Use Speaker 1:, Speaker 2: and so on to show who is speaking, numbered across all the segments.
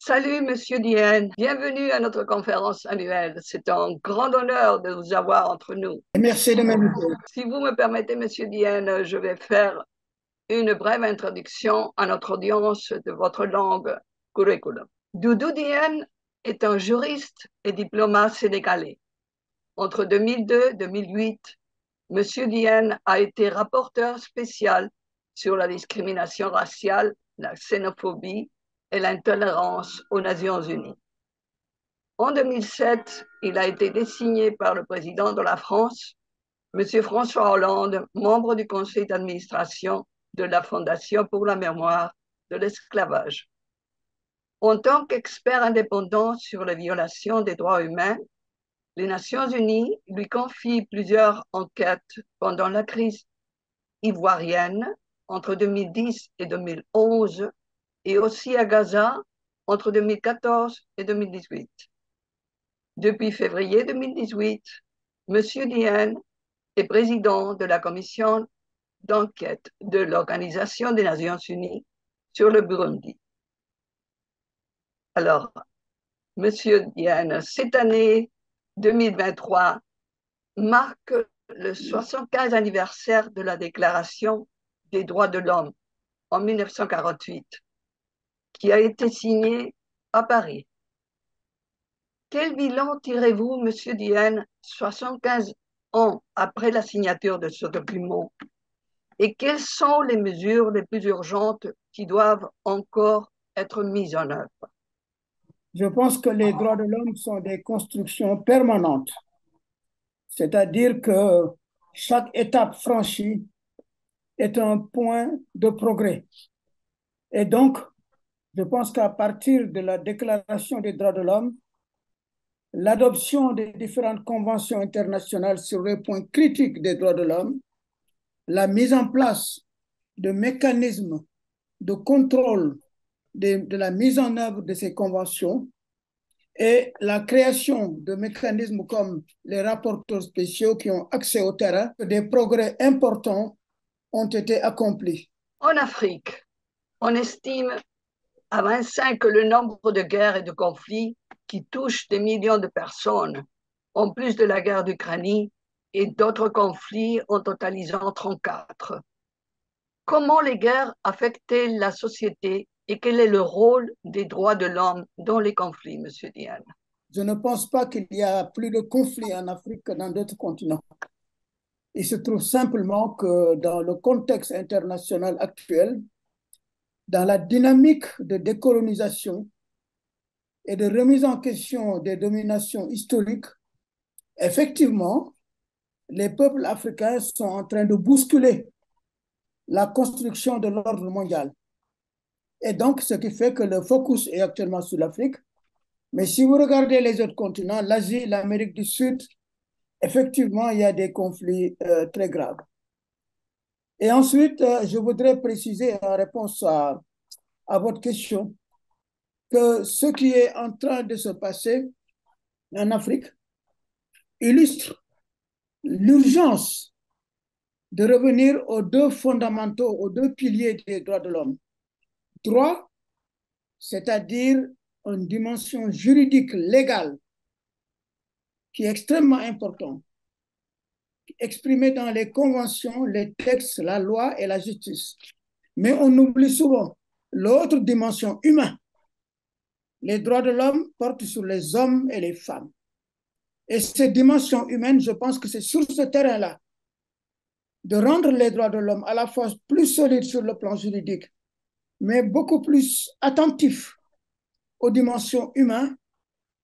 Speaker 1: Salut, Monsieur Dienne. Bienvenue à notre conférence annuelle. C'est un grand honneur de vous avoir entre nous.
Speaker 2: Merci de m'inviter.
Speaker 1: Si vous me permettez, Monsieur Dienne, je vais faire une brève introduction à notre audience de votre langue curriculum. Doudou Dienne est un juriste et diplomate sénégalais. Entre 2002 et 2008, Monsieur Dienne a été rapporteur spécial sur la discrimination raciale, la xénophobie et l'intolérance aux Nations Unies. En 2007, il a été désigné par le président de la France, M. François Hollande, membre du conseil d'administration de la Fondation pour la mémoire de l'esclavage. En tant qu'expert indépendant sur les violations des droits humains, les Nations Unies lui confient plusieurs enquêtes pendant la crise ivoirienne entre 2010 et 2011 et aussi à Gaza entre 2014 et 2018. Depuis février 2018, M. Dienne est président de la commission d'enquête de l'Organisation des Nations Unies sur le Burundi. Alors, M. Dienne, cette année 2023 marque le 75 anniversaire de la Déclaration des droits de l'homme en 1948, qui a été signée à Paris. Quel bilan tirez-vous, Monsieur Dienne, 75 ans après la signature de ce document? Et quelles sont les mesures les plus urgentes qui doivent encore être mises en œuvre?
Speaker 2: Je pense que les droits de l'homme sont des constructions permanentes, c'est-à-dire que chaque étape franchie est un point de progrès. Et donc, je pense qu'à partir de la Déclaration des droits de l'homme, l'adoption des différentes conventions internationales sur les points critiques des droits de l'homme, la mise en place de mécanismes de contrôle de la mise en œuvre de ces conventions et la création de mécanismes comme les rapporteurs spéciaux qui ont accès au terrain, des progrès importants ont été accomplis.
Speaker 1: En Afrique, on estime à 25 que le nombre de guerres et de conflits qui touchent des millions de personnes, en plus de la guerre d'Ukraine et d'autres conflits en totalisant 34. Comment les guerres affectent la société et quel est le rôle des droits de l'homme dans les conflits, Monsieur Diane?
Speaker 2: Je ne pense pas qu'il y a plus de conflits en Afrique que dans d'autres continents. Il se trouve simplement que dans le contexte international actuel, dans la dynamique de décolonisation et de remise en question des dominations historiques, effectivement, les peuples africains sont en train de bousculer la construction de l'ordre mondial. Et donc, ce qui fait que le focus est actuellement sur l'Afrique. Mais si vous regardez les autres continents, l'Asie, l'Amérique du Sud, effectivement, il y a des conflits très graves. Et ensuite, je voudrais préciser en réponse à votre question que ce qui est en train de se passer en Afrique illustre l'urgence de revenir aux deux fondamentaux, aux deux piliers des droits de l'homme. Droit, c'est-à-dire une dimension juridique légale qui est extrêmement importante, exprimée dans les conventions, les textes, la loi et la justice. Mais on oublie souvent l'autre dimension humaine. Les droits de l'homme portent sur les hommes et les femmes. Et cette dimension humaine, je pense que c'est sur ce terrain-là de rendre les droits de l'homme à la fois plus solides sur le plan juridique, mais beaucoup plus attentifs aux dimensions humaines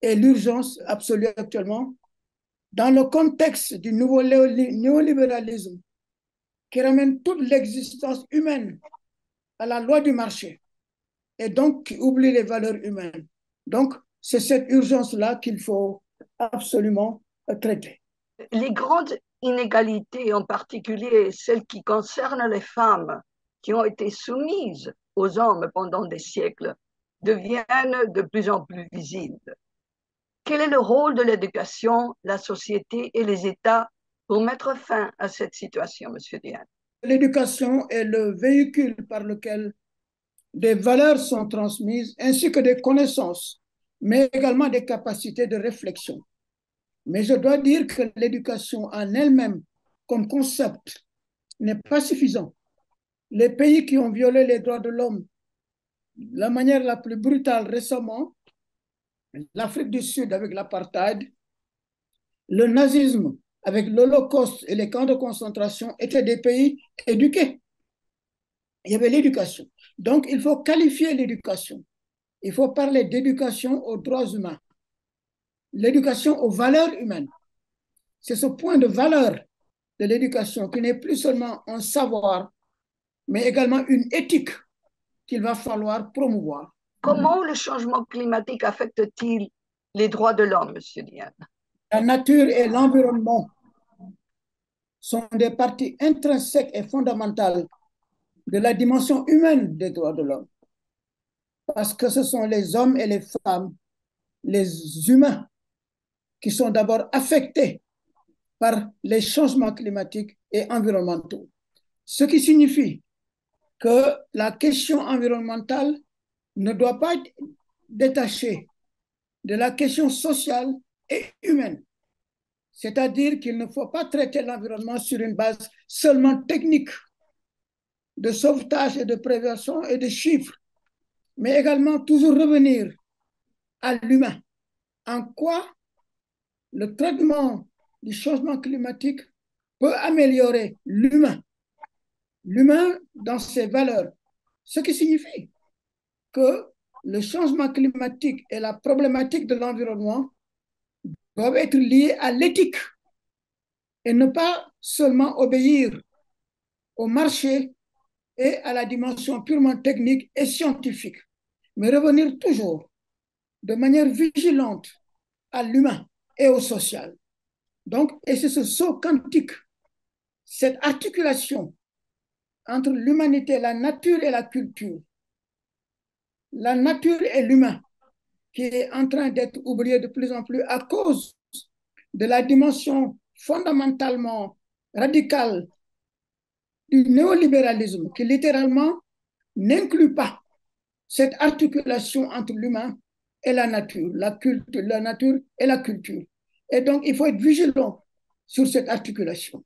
Speaker 2: et l'urgence absolue actuellement dans le contexte du nouveau néolibéralisme qui ramène toute l'existence humaine à la loi du marché et donc qui oublie les valeurs humaines. Donc, c'est cette urgence-là qu'il faut absolument traiter.
Speaker 1: Les grandes inégalités, en particulier celles qui concernent les femmes, qui ont été soumises aux hommes pendant des siècles, deviennent de plus en plus visibles. Quel est le rôle de l'éducation, la société et les États pour mettre fin à cette situation, Monsieur Diane?
Speaker 2: L'éducation est le véhicule par lequel des valeurs sont transmises ainsi que des connaissances, mais également des capacités de réflexion. Mais je dois dire que l'éducation en elle-même, comme concept, n'est pas suffisant. Les pays qui ont violé les droits de l'homme de la manière la plus brutale récemment, l'Afrique du Sud avec l'apartheid, le nazisme avec l'Holocauste et les camps de concentration, étaient des pays éduqués. Il y avait l'éducation. Donc, il faut qualifier l'éducation. Il faut parler d'éducation aux droits humains, l'éducation aux valeurs humaines. C'est ce point de valeur de l'éducation qui n'est plus seulement un savoir, mais également une éthique qu'il va falloir promouvoir.
Speaker 1: Comment le changement climatique affecte-t-il les droits de l'homme, Monsieur Diane?
Speaker 2: La nature et l'environnement sont des parties intrinsèques et fondamentales de la dimension humaine des droits de l'homme. Parce que ce sont les hommes et les femmes, les humains, qui sont d'abord affectés par les changements climatiques et environnementaux. Ce qui signifie que la question environnementale ne doit pas être détachée de la question sociale et humaine. C'est-à-dire qu'il ne faut pas traiter l'environnement sur une base seulement technique de sauvetage et de prévention et de chiffres, mais également toujours revenir à l'humain. En quoi le traitement du changement climatique peut améliorer l'humain dans ses valeurs, ce qui signifie que le changement climatique et la problématique de l'environnement doivent être liés à l'éthique et ne pas seulement obéir au marché et à la dimension purement technique et scientifique, mais revenir toujours de manière vigilante à l'humain et au social. Donc, et c'est ce saut quantique, cette articulation entre l'humanité, la nature et la culture, la nature et l'humain, qui est en train d'être oublié de plus en plus à cause de la dimension fondamentalement radicale du néolibéralisme, qui littéralement n'inclut pas cette articulation entre l'humain et la nature, la nature et la culture. Et donc, il faut être vigilant sur cette articulation.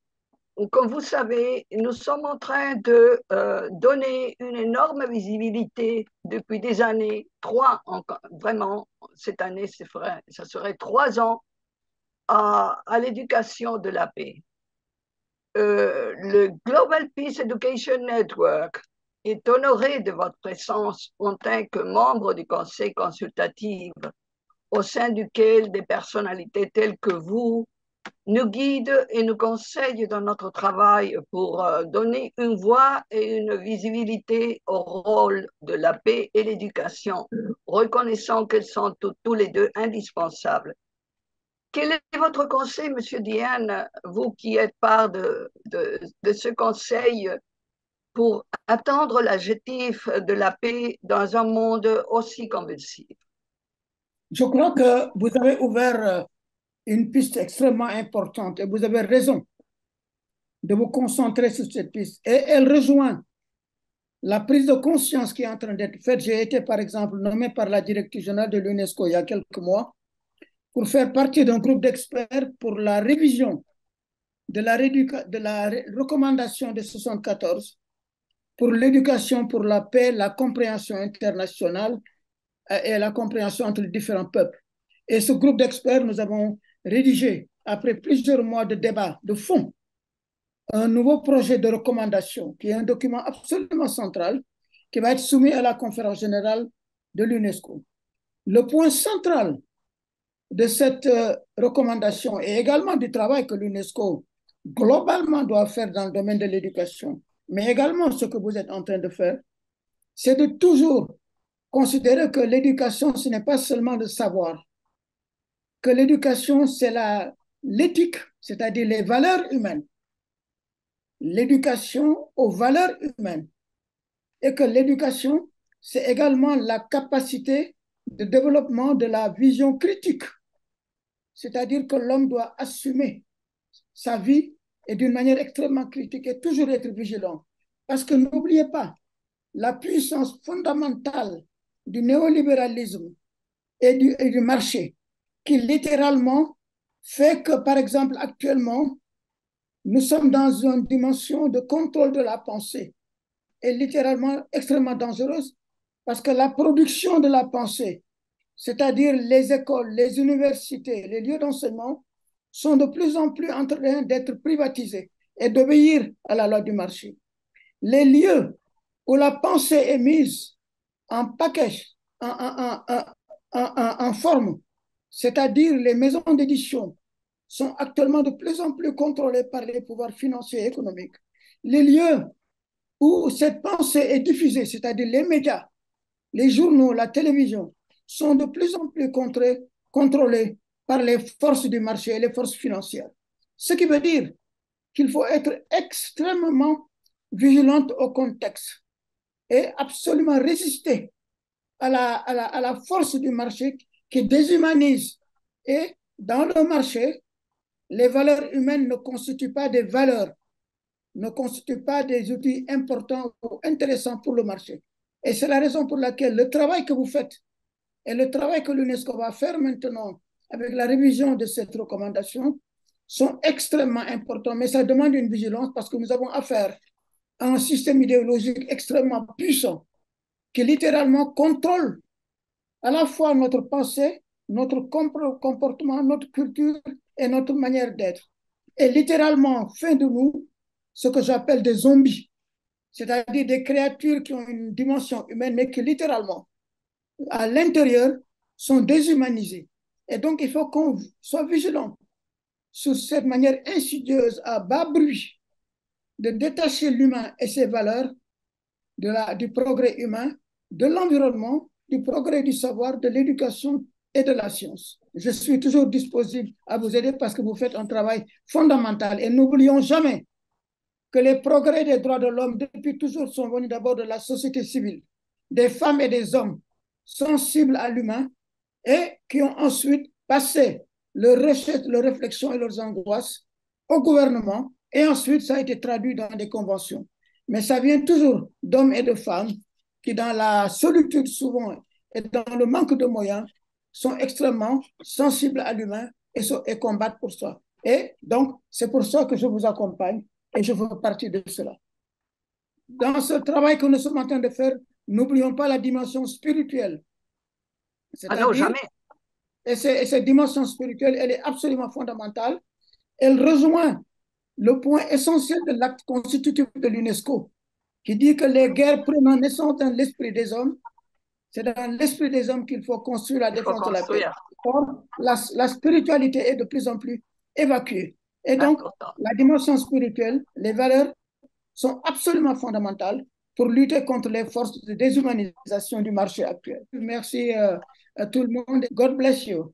Speaker 1: Comme vous savez, nous sommes en train de donner une énorme visibilité depuis des années, vraiment, cette année, ça serait 3 ans à l'éducation de la paix. Le Global Peace Education Network est honoré de votre présence en tant que membre du conseil consultatif, au sein duquel des personnalités telles que vous nous guident et nous conseillent dans notre travail pour donner une voix et une visibilité au rôle de la paix et l'éducation, reconnaissant qu'elles sont tous les deux indispensables. Quel est votre conseil, Monsieur Diane, vous qui êtes part de ce conseil, pour atteindre l'objectif de la paix dans un monde aussi convulsif?
Speaker 2: Je crois que vous avez ouvert une piste extrêmement importante et vous avez raison de vous concentrer sur cette piste. Et elle rejoint la prise de conscience qui est en train d'être faite. J'ai été, par exemple, nommé par la directrice générale de l'UNESCO il y a quelques mois pour faire partie d'un groupe d'experts pour la révision de la recommandation de 74 pour l'éducation pour la paix, la compréhension internationale et la compréhension entre les différents peuples. Et ce groupe d'experts, nous avons rédigé, après plusieurs mois de débats de fond, un nouveau projet de recommandation qui est un document absolument central qui va être soumis à la conférence générale de l'UNESCO. Le point central de cette recommandation et également du travail que l'UNESCO globalement doit faire dans le domaine de l'éducation, mais également ce que vous êtes en train de faire, c'est de toujours considérer que l'éducation, ce n'est pas seulement le savoir, que l'éducation, c'est l'éthique, c'est-à-dire les valeurs humaines, l'éducation aux valeurs humaines, et que l'éducation, c'est également la capacité de développement de la vision critique, c'est-à-dire que l'homme doit assumer sa vie et d'une manière extrêmement critique et toujours être vigilant. Parce que n'oubliez pas, la puissance fondamentale du néolibéralisme et du marché, qui littéralement fait que, par exemple, actuellement, nous sommes dans une dimension de contrôle de la pensée, et littéralement extrêmement dangereuse, parce que la production de la pensée, c'est-à-dire les écoles, les universités, les lieux d'enseignement, sont de plus en plus en train d'être privatisés et d'obéir à la loi du marché. Les lieux où la pensée est mise en package, en forme, c'est-à-dire les maisons d'édition, sont actuellement de plus en plus contrôlées par les pouvoirs financiers et économiques. Les lieux où cette pensée est diffusée, c'est-à-dire les médias, les journaux, la télévision, sont de plus en plus contrôlés par les forces du marché et les forces financières. Ce qui veut dire qu'il faut être extrêmement vigilante au contexte et absolument résister à la force du marché qui déshumanise. Et dans le marché, les valeurs humaines ne constituent pas des valeurs, ne constituent pas des outils importants ou intéressants pour le marché. Et c'est la raison pour laquelle le travail que vous faites et le travail que l'UNESCO va faire maintenant avec la révision de cette recommandation sont extrêmement importants, mais ça demande une vigilance parce que nous avons affaire à un système idéologique extrêmement puissant qui littéralement contrôle à la fois notre pensée, notre comportement, notre culture et notre manière d'être. Et littéralement fait de nous ce que j'appelle des zombies, c'est-à-dire des créatures qui ont une dimension humaine, mais qui littéralement, à l'intérieur, sont déshumanisées. Et donc, il faut qu'on soit vigilant sur cette manière insidieuse, à bas bruit, de détacher l'humain et ses valeurs du progrès humain, de l'environnement, du progrès du savoir, de l'éducation et de la science. Je suis toujours disponible à vous aider parce que vous faites un travail fondamental. Et n'oublions jamais que les progrès des droits de l'homme depuis toujours sont venus d'abord de la société civile, des femmes et des hommes sensibles à l'humain et qui ont ensuite passé leurs recherches, leurs réflexions et leurs angoisses au gouvernement. Et ensuite, ça a été traduit dans des conventions. Mais ça vient toujours d'hommes et de femmes qui, dans la solitude souvent et dans le manque de moyens, sont extrêmement sensibles à l'humain et combattent pour ça. Et donc, c'est pour ça que je vous accompagne et je fais partie de cela. Dans ce travail que nous sommes en train de faire, n'oublions pas la dimension spirituelle.
Speaker 1: Ah non,
Speaker 2: C'est-à-dire,
Speaker 1: jamais.
Speaker 2: et cette dimension spirituelle, elle est absolument fondamentale. Elle rejoint le point essentiel de l'acte constitutif de l'UNESCO, qui dit que les guerres prennent naissance dans l'esprit des hommes. C'est dans l'esprit des hommes qu'il faut construire la
Speaker 1: Il faut
Speaker 2: défense de la paix.
Speaker 1: construire.
Speaker 2: Or, la spiritualité est de plus en plus évacuée. Et donc, la dimension spirituelle, les valeurs sont absolument fondamentales pour lutter contre les forces de déshumanisation du marché actuel. Merci à tout le monde. God bless you.